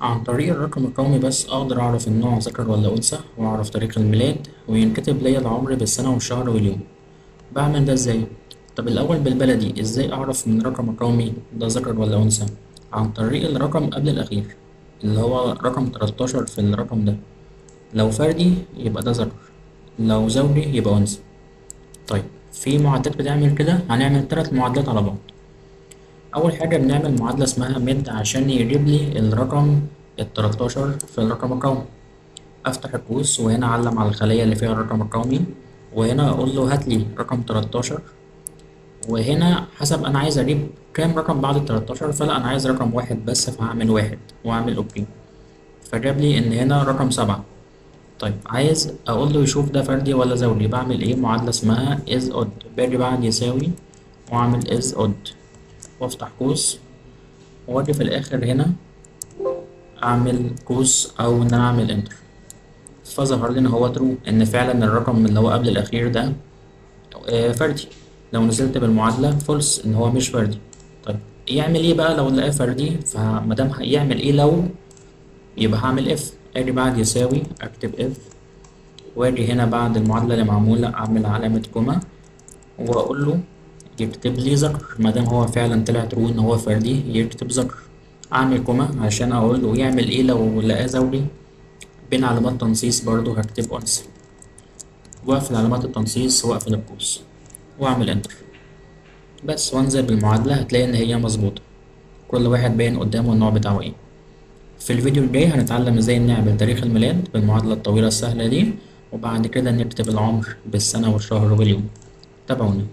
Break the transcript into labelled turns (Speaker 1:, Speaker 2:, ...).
Speaker 1: عن طريق الرقم القومي بس أقدر أعرف النوع ذكر ولا أنثى، وأعرف تاريخ الميلاد، وينكتب ليا العمر بالسنة والشهر واليوم. بعمل ده إزاي؟ طب الأول بالبلدي إزاي أعرف من الرقم القومي ده ذكر ولا أنثى؟ عن طريق الرقم قبل الأخير اللي هو رقم 13 في الرقم ده. لو فردي يبقى ده ذكر، لو زوجي يبقى أنثى. طيب في معادلات بتعمل كده، هنعمل 3 معادلات على بعض. أول حاجة بنعمل معادلة اسمها مد عشان يجيب لي الرقم ال13 في الرقم القومي. أفتح القوس وهنا أعلم على الخلية اللي فيها الرقم القومي، وهنا أقول له هات لي رقم 13. وهنا حسب أنا عايز أجيب كام رقم بعد ال13، فلا أنا عايز رقم واحد بس، فهعمل واحد وأعمل أوكي. فجاب لي إن هنا رقم 7. طيب عايز أقول له يشوف ده فردي ولا زوجي، بعمل إيه؟ معادلة اسمها is odd، باجي بعد يساوي وأعمل is odd وأفتح قوس، وأجي في الآخر هنا أعمل قوس أو إن أنا أعمل إنتر. فظهر لي إن هو ترو، إن فعلا الرقم اللي هو قبل الأخير ده فردي. لو نزلت بالمعادلة فولس إن هو مش فردي. طيب يعمل إيه بقى لو لقاه فردي؟ فمادام يعمل إيه لو، يبقى هعمل إف. أجي بعد يساوي أكتب إف، وأجي هنا بعد المعادلة اللي معمولة أعمل علامة كوما، وأقول له يكتب لي ذكر. مادام هو فعلا طلع ترو إن هو فردي يكتب ذكر. أعمل كوما عشان أقول له يعمل إيه لو لقاه زوجي. بين علامات تنصيص برضو هكتب أنثى، وأقفل علامات التنصيص وأقفل القوس وأعمل إنتر بس، وأنزل بالمعادلة هتلاقي إن هي مظبوطة. كل واحد باين قدامه النوع بتاعه إيه. في الفيديو الجاي هنتعلم إزاي نعمل تاريخ الميلاد بالمعادلة الطويلة السهلة دي، وبعد كده نكتب العمر بالسنة والشهر واليوم. تابعونا.